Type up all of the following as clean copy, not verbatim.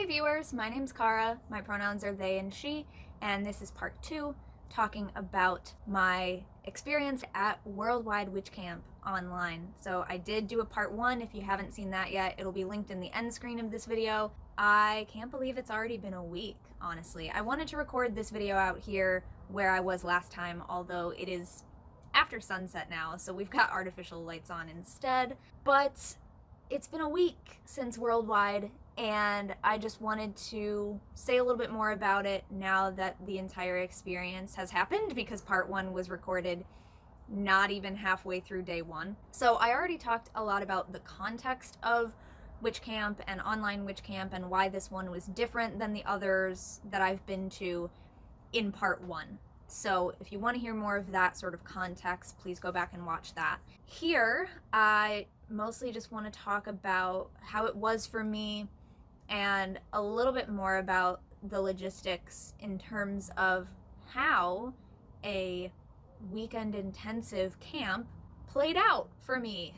viewers, my name's Cara, my pronouns are they and she, and this is part 2, talking about my experience at WorldWide WitchCamp online. So I did do a part 1, if you haven't seen that yet, it'll be linked in the end screen of this video. I can't believe it's already been a week, honestly. I wanted to record this video out here where I was last time, although it is after sunset now, so we've got artificial lights on instead. But it's been a week since WorldWide, and I just wanted to say a little bit more about it now that the entire experience has happened, because part 1 was recorded not even halfway through day 1. So I already talked a lot about the context of witch camp and online witch camp and why this one was different than the others that I've been to in part 1. So if you want to hear more of that sort of context, please go back and watch that. Here, I mostly just want to talk about how it was for me and a little bit more about the logistics in terms of how a weekend intensive camp played out for me.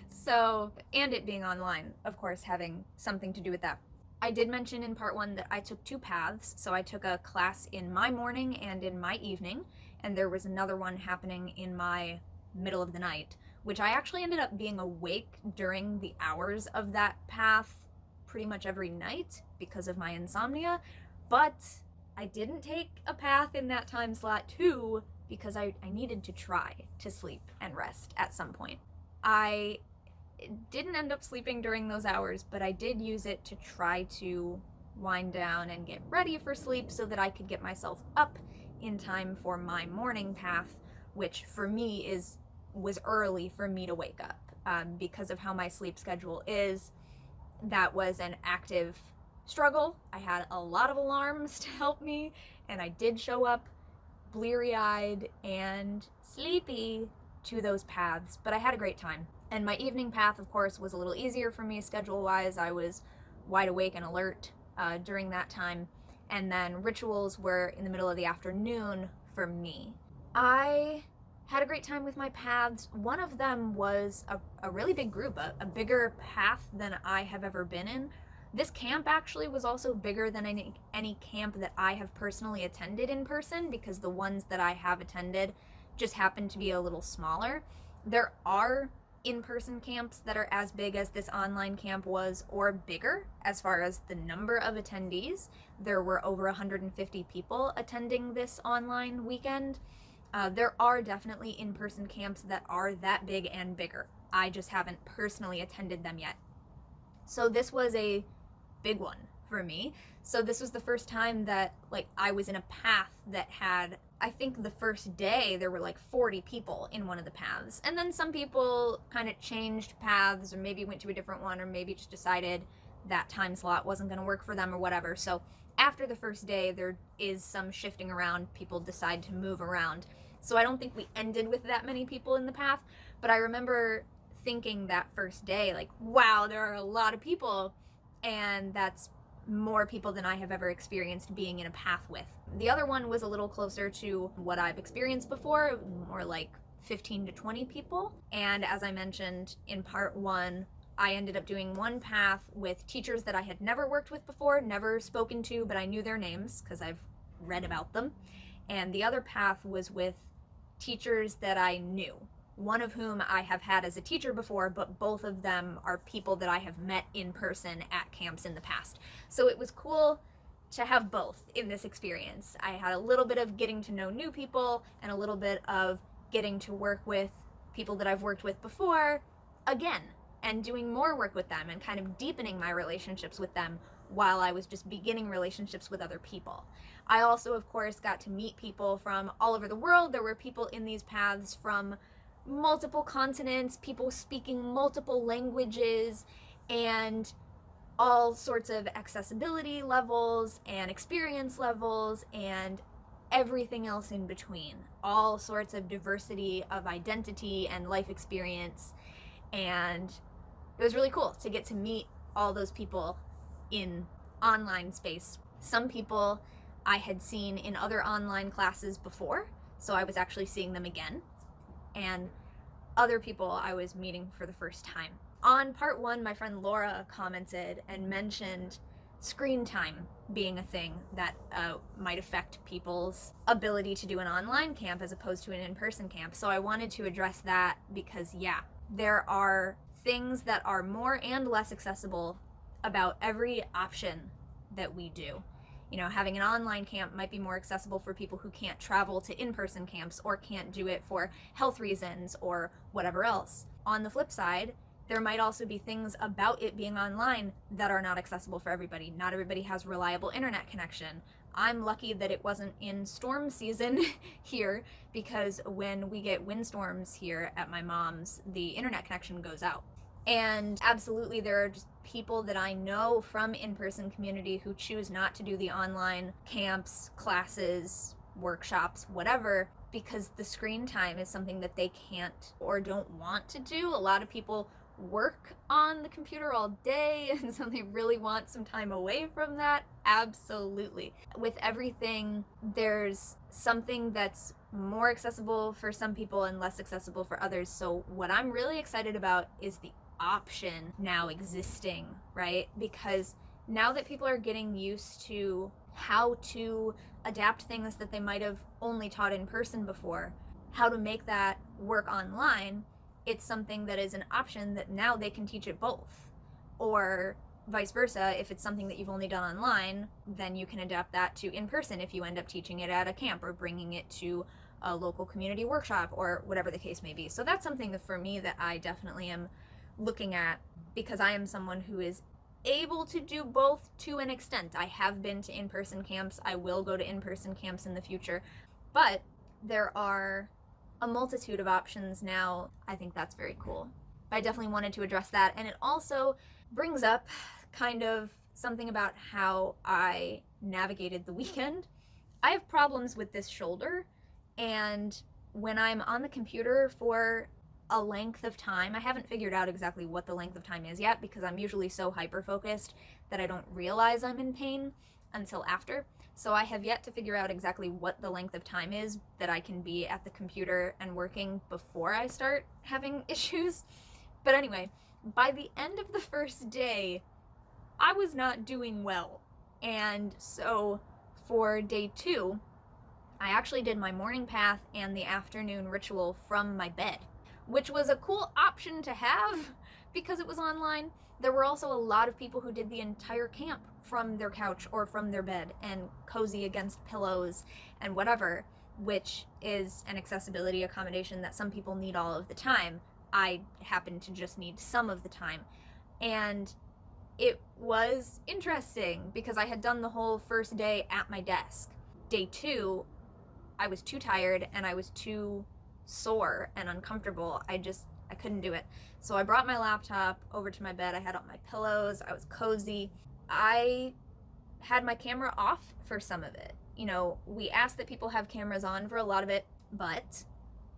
So, and it being online, of course, having something to do with that. I did mention in part 1 that I took 2 paths, so I took a class in my morning and in my evening, and there was another one happening in my middle of the night, which I actually ended up being awake during the hours of that path pretty much every night because of my insomnia, but I didn't take a path in that time slot too because I needed to try to sleep and rest at some point. I didn't end up sleeping during those hours, but I did use it to try to wind down and get ready for sleep so that I could get myself up in time for my morning path, which for me was early for me to wake up. Because of how my sleep schedule is, that was an active struggle. I had a lot of alarms to help me, and I did show up bleary-eyed and sleepy to those paths, but I had a great time. And my evening path, of course, was a little easier for me schedule-wise. I was wide awake and alert during that time. And then rituals were in the middle of the afternoon for me. I had a great time with my paths. One of them was a really big group, a bigger path than I have ever been in. This camp actually was also bigger than any camp that I have personally attended in person, because the ones that I have attended just happened to be a little smaller. There are in-person camps that are as big as this online camp was, or bigger as far as the number of attendees. There were over 150 people attending this online weekend. There are definitely in-person camps that are that big and bigger. I just haven't personally attended them yet. So this was a big one for me. So this was the first time that I was in a path that had, I think the first day there were 40 people in one of the paths. And then some people kind of changed paths, or maybe went to a different one, or maybe just decided that time slot wasn't going to work for them or whatever. So after the first day, there is some shifting around. People decide to move around. So I don't think we ended with that many people in the path, but I remember thinking that first day, wow, there are a lot of people, and that's more people than I have ever experienced being in a path with. The other one was a little closer to what I've experienced before, more like 15 to 20 people. And as I mentioned in part 1, I ended up doing one path with teachers that I had never worked with before, never spoken to, but I knew their names because I've read about them. And the other path was with teachers that I knew, one of whom I have had as a teacher before, but both of them are people that I have met in person at camps in the past. So it was cool to have both in this experience. I had a little bit of getting to know new people and a little bit of getting to work with people that I've worked with before again, and doing more work with them and kind of deepening my relationships with them while I was just beginning relationships with other people. I also, of course, got to meet people from all over the world. There were people in these paths from multiple continents, people speaking multiple languages, and all sorts of accessibility levels and experience levels and everything else in between. All sorts of diversity of identity and life experience. And it was really cool to get to meet all those people in online space. Some people I had seen in other online classes before, so I was actually seeing them again. And other people I was meeting for the first time. On part 1, my friend Laura commented and mentioned screen time being a thing that might affect people's ability to do an online camp as opposed to an in-person camp. So I wanted to address that because, yeah, there are things that are more and less accessible about every option that we do. You know, having an online camp might be more accessible for people who can't travel to in-person camps or can't do it for health reasons or whatever else. On the flip side, there might also be things about it being online that are not accessible for everybody. Not everybody has reliable internet connection. I'm lucky that it wasn't in storm season here, because when we get windstorms here at my mom's, the internet connection goes out. And absolutely, there are just people that I know from in-person community who choose not to do the online camps, classes, workshops, whatever, because the screen time is something that they can't or don't want to do. A lot of people work on the computer all day, and so they really want some time away from that. Absolutely. With everything, there's something that's more accessible for some people and less accessible for others. So what I'm really excited about is the option now existing, right? Because now that people are getting used to how to adapt things that they might have only taught in person before, how to make that work online, it's something that is an option that now they can teach it both. Or vice versa, if it's something that you've only done online, then you can adapt that to in person if you end up teaching it at a camp or bringing it to a local community workshop or whatever the case may be. So that's something that for me that I definitely am looking at, because I am someone who is able to do both to an extent. I have been to in-person camps. I will go to in-person camps in the future, but there are a multitude of options now. I think that's very cool. But I definitely wanted to address that. And it also brings up kind of something about how I navigated the weekend. I have problems with this shoulder, and when I'm on the computer for a length of time, I haven't figured out exactly what the length of time is yet, because I'm usually so hyper-focused that I don't realize I'm in pain until after. So I have yet to figure out exactly what the length of time is that I can be at the computer and working before I start having issues. But anyway, by the end of the first day, I was not doing well. And so for day 2, I actually did my morning path and the afternoon ritual from my bed, which was a cool option to have because it was online. There were also a lot of people who did the entire camp from their couch or from their bed and cozy against pillows and whatever, which is an accessibility accommodation that some people need all of the time. I happen to just need some of the time. And it was interesting because I had done the whole first day at my desk. Day 2, I was too tired and I was too sore and uncomfortable. I couldn't do it. So I brought my laptop over to my bed. I had up my pillows. I was cozy. I had my camera off for some of it. You know, we ask that people have cameras on for a lot of it, but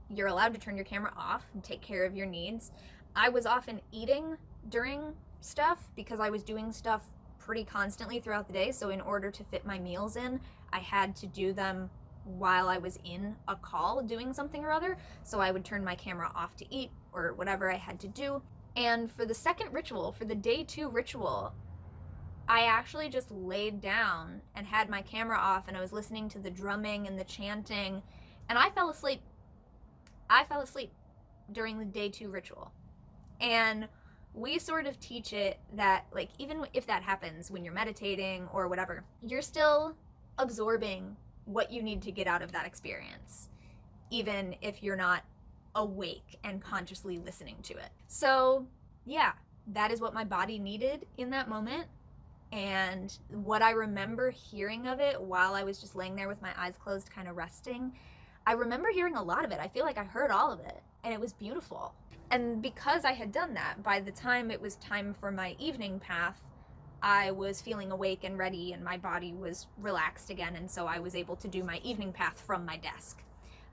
you're allowed to turn your camera off and take care of your needs. I was often eating during stuff because I was doing stuff pretty constantly throughout the day. So in order to fit my meals in, I had to do them while I was in a call doing something or other. So I would turn my camera off to eat or whatever I had to do. And for the second ritual, for the day 2 ritual, I actually just laid down and had my camera off, and I was listening to the drumming and the chanting, and I fell asleep. I fell asleep during the day 2 ritual. And we sort of teach it that, like, even if that happens when you're meditating or whatever, you're still absorbing what you need to get out of that experience, even if you're not awake and consciously listening to it. So yeah, that is what my body needed in that moment. And what I remember hearing of it while I was just laying there with my eyes closed, kind of resting, I remember hearing a lot of it. I feel like I heard all of it, and it was beautiful. And because I had done that, by the time it was time for my evening path, I was feeling awake and ready, and my body was relaxed again, and so I was able to do my evening path from my desk.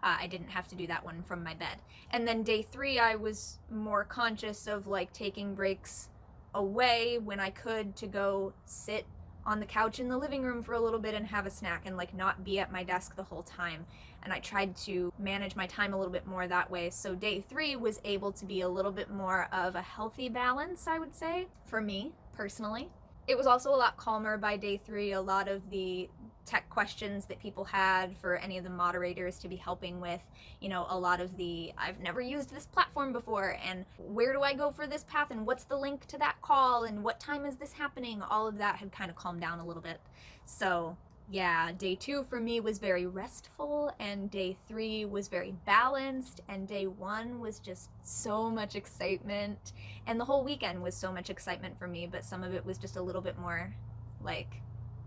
I didn't have to do that one from my bed. And then day 3, I was more conscious of, like, taking breaks away when I could to go sit on the couch in the living room for a little bit and have a snack and, like, not be at my desk the whole time. And I tried to manage my time a little bit more that way. So day 3 was able to be a little bit more of a healthy balance, I would say, for me personally. It was also a lot calmer by day 3. A lot of the tech questions that people had for any of the moderators to be helping with, a lot of the I've never used this platform before, and where do I go for this path, and what's the link to that call, and what time is this happening, all of that had kind of calmed down a little bit. So yeah, day 2 for me was very restful, and day 3 was very balanced, and day 1 was just so much excitement, and the whole weekend was so much excitement for me, but some of it was just a little bit more like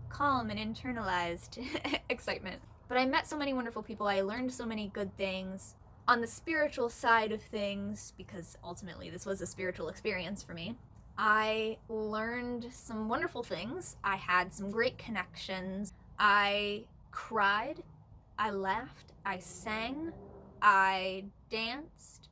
calm and internalized excitement. But I met so many wonderful people. I learned so many good things on the spiritual side of things, because ultimately this was a spiritual experience for me. I learned some wonderful things. I had some great connections. I cried, I laughed, I sang, I danced,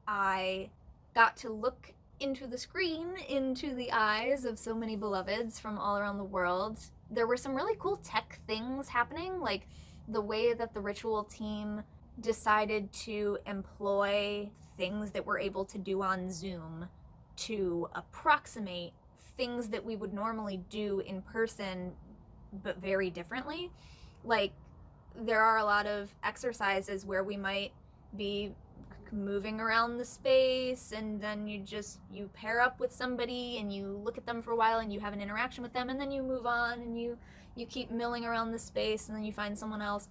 I got to look into the screen, into the eyes of so many beloveds from all around the world. There were some really cool tech things happening, like the way that the ritual team decided to employ things that we're able to do on Zoom to approximate things that we would normally do in person, but very differently. Like, there are a lot of exercises where we might be moving around the space, and then you pair up with somebody and you look at them for a while and you have an interaction with them, and then you move on and you keep milling around the space, and then you find someone else.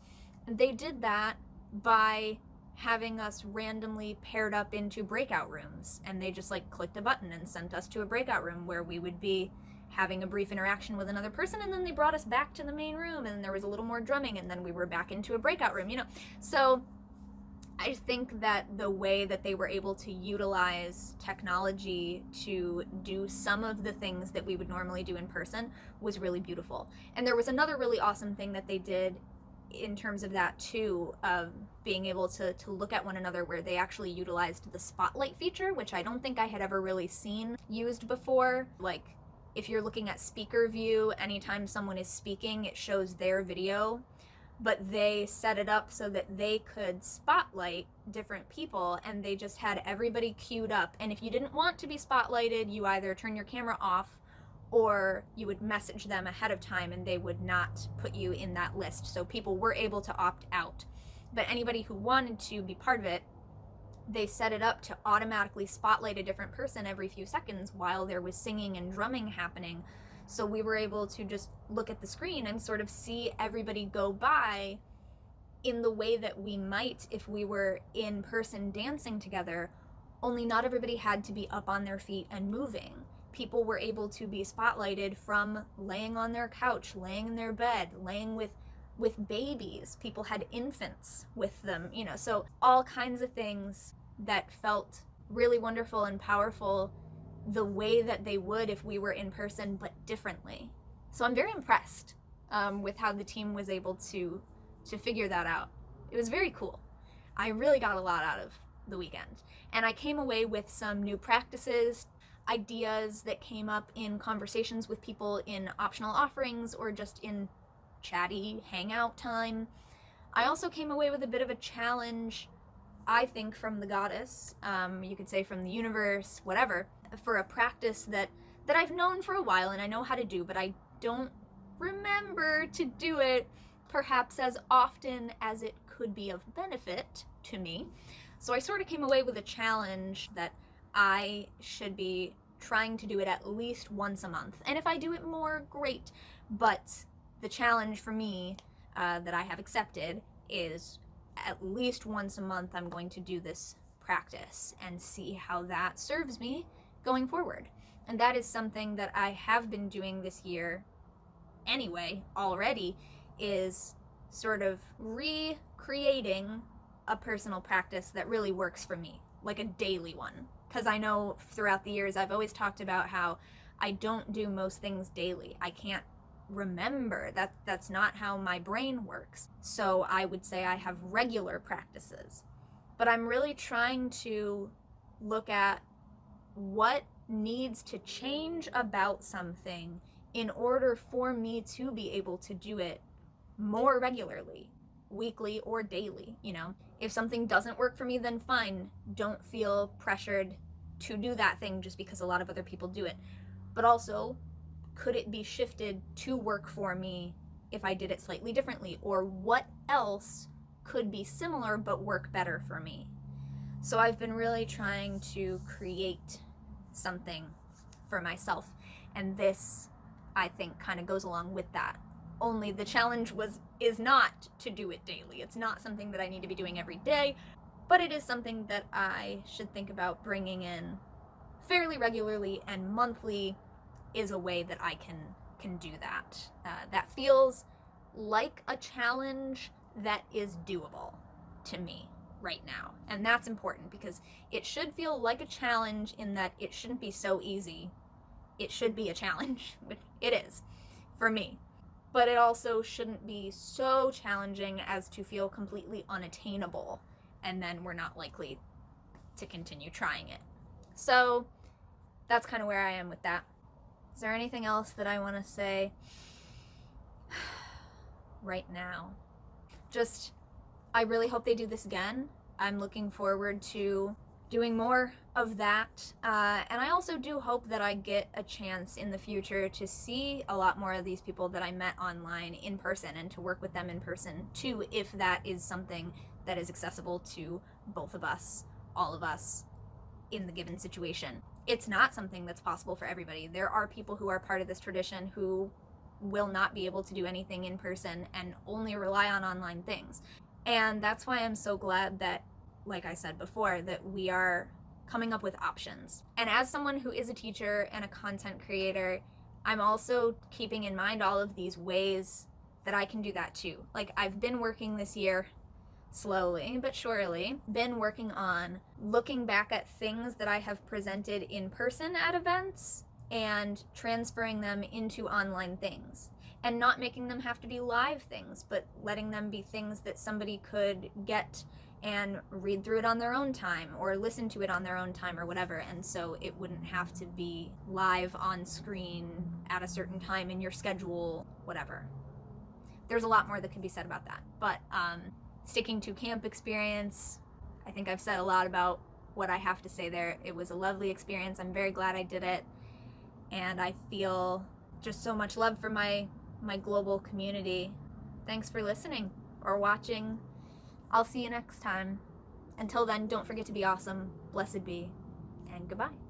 And they did that by having us randomly paired up into breakout rooms, and they just like clicked a button and sent us to a breakout room where we would be having a brief interaction with another person, and then they brought us back to the main room, and there was a little more drumming, and then we were back into a breakout room, So I think that the way that they were able to utilize technology to do some of the things that we would normally do in person was really beautiful. And there was another really awesome thing that they did in terms of that too, of being able to look at one another, where they actually utilized the spotlight feature, which I don't think I had ever really seen used before. Like, if you're looking at speaker view, anytime someone is speaking, it shows their video, but they set it up so that they could spotlight different people, and they just had everybody queued up. And if you didn't want to be spotlighted, you either turn your camera off or you would message them ahead of time and they would not put you in that list. So people were able to opt out. But anybody who wanted to be part of it, they set it up to automatically spotlight a different person every few seconds while there was singing and drumming happening. So we were able to just look at the screen and sort of see everybody go by in the way that we might if we were in person dancing together, only not everybody had to be up on their feet and moving. People were able to be spotlighted from laying on their couch, laying in their bed, laying with babies. People had infants with them, so all kinds of things that felt really wonderful and powerful the way that they would if we were in person, but differently. So I'm very impressed with how the team was able to figure that out. It was very cool. I really got a lot out of the weekend. And I came away with some new practices, ideas that came up in conversations with people in optional offerings or just in chatty hangout time. I also came away with a bit of a challenge, I think, from the goddess, you could say from the universe, whatever, for a practice that I've known for a while and I know how to do, but I don't remember to do it perhaps as often as it could be of benefit to me. So I sort of came away with a challenge that I should be trying to do it at least once a month. And if I do it more, great. But the challenge for me that I have accepted is at least once a month I'm going to do this practice and see how that serves me going forward. And that is something that I have been doing this year anyway already, is sort of recreating a personal practice that really works for me, like a daily one. Because I know throughout the years I've always talked about how I don't do most things daily. I can't remember. That's not how my brain works. So I would say I have regular practices. But I'm really trying to look at what needs to change about something in order for me to be able to do it more regularly, weekly or daily. If something doesn't work for me, then fine. Don't feel pressured to do that thing just because a lot of other people do it. But also, could it be shifted to work for me if I did it slightly differently? Or what else could be similar but work better for me? So I've been really trying to create something for myself, and this, I think, kind of goes along with that. Only the challenge is not to do it daily. It's not something that I need to be doing every day, but it is something that I should think about bringing in fairly regularly, and monthly is a way that I can do that. That feels like a challenge that is doable to me right now. And that's important, because it should feel like a challenge in that it shouldn't be so easy. It should be a challenge, which it is for me. But it also shouldn't be so challenging as to feel completely unattainable, and then we're not likely to continue trying it. So that's kind of where I am with that. Is there anything else that I want to say right now? Just, I really hope they do this again. I'm looking forward to doing more of that. And I also do hope that I get a chance in the future to see a lot more of these people that I met online in person, and to work with them in person too, if that is something that is accessible to both of us, all of us, in the given situation. It's not something that's possible for everybody. There are people who are part of this tradition who will not be able to do anything in person and only rely on online things. And that's why I'm so glad that, like I said before, that we are coming up with options. And as someone who is a teacher and a content creator, I'm also keeping in mind all of these ways that I can do that too. Like, I've been working this year, slowly but surely, been working on looking back at things that I have presented in person at events and transferring them into online things, and not making them have to be live things, but letting them be things that somebody could get and read through it on their own time, or listen to it on their own time, or whatever. And so it wouldn't have to be live on screen at a certain time in your schedule, whatever. There's a lot more that can be said about that. But sticking to camp experience, I think I've said a lot about what I have to say there. It was a lovely experience. I'm very glad I did it. And I feel just so much love for my global community. Thanks for listening or watching. I'll see you next time. Until then, don't forget to be awesome, blessed be, and goodbye.